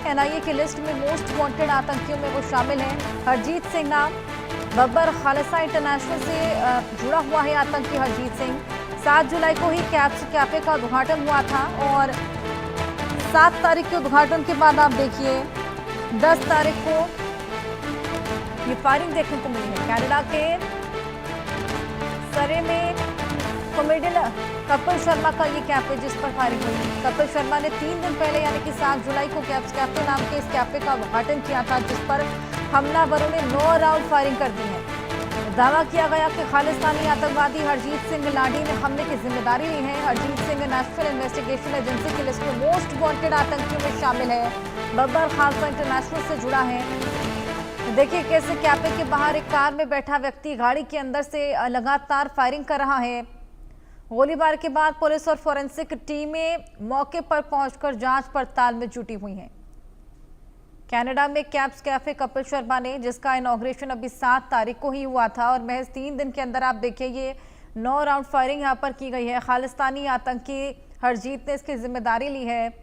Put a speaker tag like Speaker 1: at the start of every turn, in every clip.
Speaker 1: NIA की list में most wanted आतंकियों में वो शामिल हैं। हरजीत सिंह नाम, बब्बर खालसा इंटरनेशनल से जुड़ा हुआ है आतंकी हरजीत सिंह। 7 जुलाई को ही कैफे का उद्घाटन हुआ था और 7 तारीख के उद्घाटन के बाद आप देखिए 10 तारीख को ये फायरिंग देखने को मिली है। कनाडा के सरे में कॉमेडियन कपिल शर्मा का ये कैफे जिस पर फायरिंग हुई। कपिल शर्मा ने 3 दिन पहले यानी कि 7 जुलाई को कैप्स कैफे नाम के इस कैफे का उद्घाटन किया था, जिस पर हमलावरों ने 9 राउंड फायरिंग कर दी है। दावा किया गया कि खालिस्तानी आतंकवादी हरजीत सिंह लाडी ने हमले की जिम्मेदारी ली है। Harjeet Singh national investigation agency की लिस्ट में मोस्ट वांटेड आतंकियों में शामिल है। बब्बर खालसा इंटरनेशनल से जुड़ा है। देखिए कैसे कैफे के बाहर एक कार में बैठा व्यक्ति गाड़ी के अंदर से लगातार फायरिंग कर रहा है। गोलीबार के बाद पुलिस और फोरेंसिक टीमें मौके पर पहुंचकर जांच पड़ताल में जुटी हुई हैं। कनाडा में कैप्स कैफे कपिल शर्मा ने, जिसका इनॉग्रेशन अभी 7 तारीख को ही हुआ था और महज 3 दिन के अंदर आप देखिए ये 9 राउंड फायरिंग यहां पर की गई है। खालिस्तानी आतंकी हरजीत ने इसकी जिम्मेदारी ली है।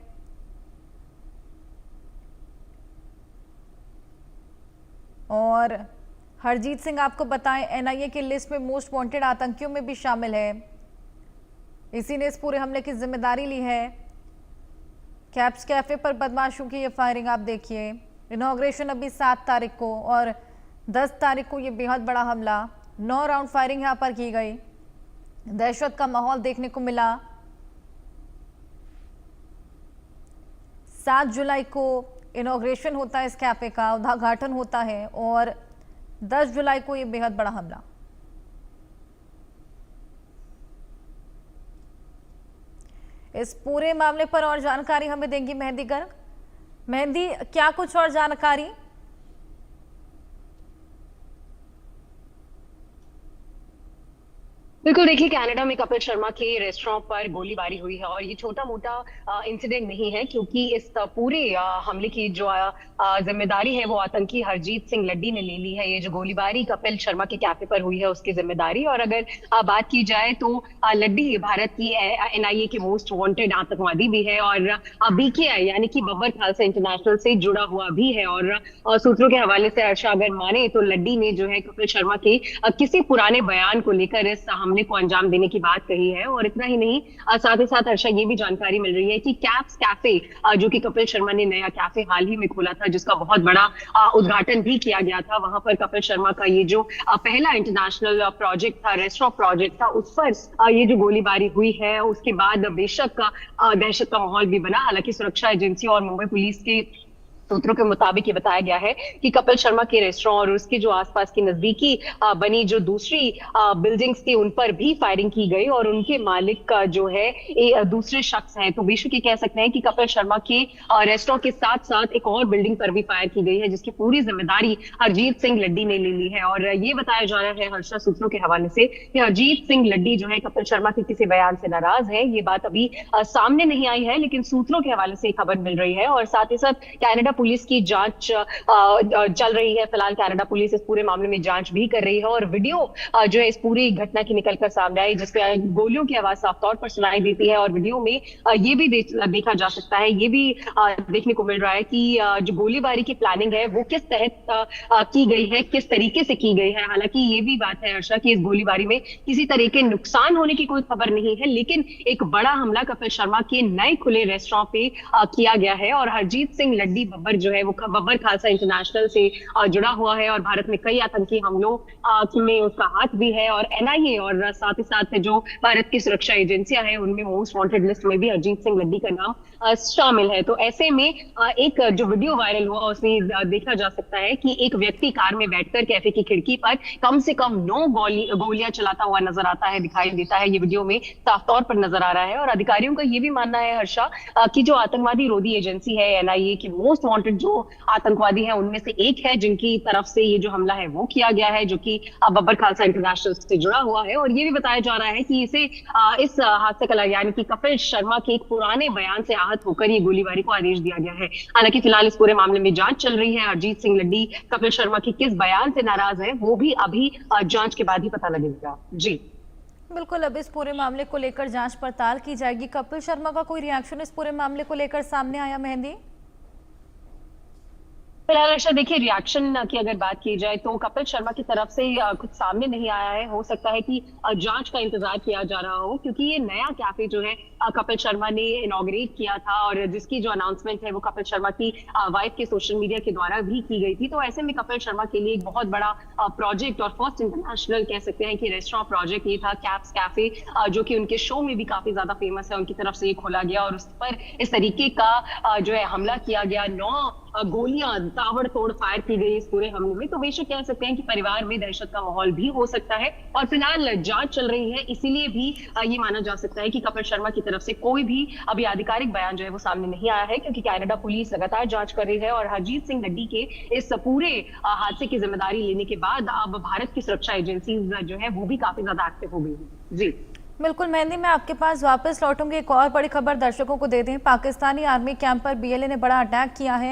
Speaker 1: और हरजीत सिंह आपको बताएं एनआईए की लिस्ट में मोस्ट वांटेड आतंकियों में भी शामिल है। इसी ने इस पूरे हमले की जिम्मेदारी ली है। कैप्स कैफे पर बदमाशों की ये फायरिंग आप देखिए। इनॉग्रेशन अभी 7 तारीख को और 10 तारीख को ये बेहद बड़ा हमला, 9 राउंड फायरिंग यहां पर की गई। दहशत का माहौल देखने को मिला। 7 जुलाई को इनॉग्रेशन होता है इस कैफे का, उद्घाटन होता है और 10 जुलाई को ये बेहद बड़ा हमला। इस पूरे मामले पर और जानकारी हमें देंगी मेहंदी गर्ग। मेहंदी, क्या कुछ और जानकारी?
Speaker 2: बिल्कुल, देखिए कनाडा में कपिल शर्मा के रेस्टोरेंट पर गोलीबारी हुई है और ये छोटा मोटा इंसिडेंट नहीं है, क्योंकि इस पूरे हमले की जो जिम्मेदारी है वो आतंकी हरजीत सिंह लड्डी ने ले ली है। ये जो गोलीबारी कपिल शर्मा के कैफे पर हुई है उसकी जिम्मेदारी। और अगर बात की जाए तो लड्डी भारत की एनआईए के मोस्ट वांटेड आतंकवादी भी है और बीकेआई यानी कि बब्बर खालसा इंटरनेशनल से जुड़ा हुआ भी है। और सूत्रों के हवाले से हर्षा अगर माने तो लड्डी ने जो है कपिल शर्मा के किसी पुराने बयान को लेकर इस हमले को अंजाम देने की बात कही है। और इतना ही नहीं, साथ ही साथ हर्षा ये भी जानकारी मिल रही है कि कैप्स कैफे जो कि कपिल शर्मा ने नया कैफे हाल ही में खोला था, जिसका बहुत बड़ा उद्घाटन भी किया गया था, वहां पर कपिल शर्मा का ये जो पहला इंटरनेशनल प्रोजेक्ट था, रेस्टोरेंट प्रोजेक्ट था, उस पर ये जो गोलीबारी हुई है उसके बाद बेशक दहशत का माहौल भी बना। हालांकि सुरक्षा एजेंसी और मुंबई पुलिस के सूत्रों के मुताबिक ये बताया गया है कि कपिल शर्मा के रेस्टोरेंट और उसके जो आसपास की नजदीकी बनी जो दूसरी बिल्डिंग्स थी उन पर भी फायरिंग की गई और उनके मालिक का जो है दूसरे शख्स हैं। तो बेशक ये कह सकते हैं कि कपिल शर्मा के रेस्टोरेंट के साथ साथ एक और बिल्डिंग पर भी फायर की गई है, जिसकी पूरी जिम्मेदारी हरजीत सिंह लड्डी ने ले ली है। और ये बताया जा रहा है हर्षा सूत्रों के हवाले से कि हरजीत सिंह लड्डी जो है कपिल शर्मा के किसी बयान से नाराज है। ये बात अभी सामने नहीं आई है, लेकिन सूत्रों के हवाले से खबर मिल रही है। और साथ ही साथ कनाडा पुलिस की जांच चल रही है। फिलहाल कनाडा पुलिस इस पूरे मामले में जांच भी कर रही है और वीडियो जो है इस पूरी घटना की निकलकर सामने आई, जिसमें गोलियों की आवाज साफ तौर पर सुनाई देती है। और वीडियो में ये भी देखा जा सकता है, ये भी देखने को मिल रहा है कि जो गोलीबारी की प्लानिंग है वो किस तहत की गई है, किस तरीके से की गई है। हालांकि ये भी बात है हर्षा कि इस गोलीबारी में किसी तरह के नुकसान होने की कोई खबर नहीं है, लेकिन एक बड़ा हमला कपिल शर्मा के नए खुले रेस्टोरेंट पे किया गया है। और हरजीत सिंह लड्डी बब्बर जो है वो बब्बर खालसा इंटरनेशनल से जुड़ा हुआ है और भारत में कई आतंकी हमलों में उसका हाथ भी है। और एनआईए और साथ ही साथ जो भारत की सुरक्षा एजेंसियां हैं उनमें मोस्ट वांटेड लिस्ट में भी हरजीत सिंह लड्डी का नाम शामिल है। तो ऐसे में एक जो वीडियो वायरल हुआ उसमें देखा जा सकता है कि एक व्यक्ति कार में बैठकर कैफे की खिड़की पर कम से कम 9 गोलियां चलाता हुआ नजर आता है, दिखाई देता है। ये वीडियो में साफ तौर पर नजर आ रहा है। और अधिकारियों का ये भी मानना है हर्षा कि जो आतंकवादी रोधी एजेंसी है एनआईए की मोस्ट वांटेड जो आतंकवादी हैं उनमें से एक है जिनकी तरफ से ये जो हमला है वो किया गया है, जो कि बब्बर खालसा इंटरनेशनल से जुड़ा हुआ है। और ये भी बताया जा रहा है कि इसे इस हादसे का यानी कि कपिल शर्मा के एक पुराने बयान से आहत होकर ये गोलीबारी को आदेश दिया गया है। हालांकि फिलहाल इस पूरे मामले में जांच चल रही है। हरजीत सिंह लड्डी कपिल शर्मा के किस बयान से नाराज है वो भी अभी जांच के बाद ही पता लगेगा। जी
Speaker 1: बिल्कुल, अब इस पूरे मामले को लेकर जांच पड़ताल की जाएगी। कपिल शर्मा का कोई रिएक्शन इस पूरे मामले को लेकर सामने आया मेहंदी?
Speaker 2: फिलहाल अर्षा देखिए, रिएक्शन की अगर बात की जाए तो कपिल शर्मा की तरफ से कुछ सामने नहीं आया है। हो सकता है कि जांच का इंतजार किया जा रहा हो, क्योंकि ये नया कैफे जो है कपिल शर्मा ने इनॉग्रेट किया था और जिसकी जो अनाउंसमेंट है वो कपिल शर्मा की वाइफ के सोशल मीडिया के द्वारा भी की गई थी। तो ऐसे में कपिल शर्मा के लिए एक बहुत बड़ा प्रोजेक्ट और फर्स्ट इंटरनेशनल कह सकते हैं कि रेस्टोरेंट प्रोजेक्ट ये था, कैप्स कैफे, जो कि उनके शो में भी काफी ज्यादा फेमस है। उनकी तरफ से ये खोला गया और उस पर इस तरीके का जो है हमला किया गया। 9 गोलियां ताबड़तोड़ फायर की गई इस पूरे हमले में। तो बेशक कह सकते हैं कि परिवार में दहशत का माहौल भी हो सकता है और फिलहाल जांच चल रही है, इसीलिए भी ये माना जा सकता है कि कपिल शर्मा की तरफ से कोई भी अभी आधिकारिक बयान जो है वो सामने नहीं आया है, क्योंकि कनाडा पुलिस लगातार जांच कर रही है और हरजीत सिंह लड्डी के इस पूरे हादसे की जिम्मेदारी लेने के बाद अब भारत की सुरक्षा एजेंसी जो है वो भी काफी ज्यादा एक्टिव हो गई है। जी
Speaker 1: बिल्कुल मेहंदी, मैं आपके पास वापस लौटूंगी। एक और बड़ी खबर दर्शकों को दे दें। पाकिस्तानी आर्मी कैंप पर बीएलए ने बड़ा अटैक किया है।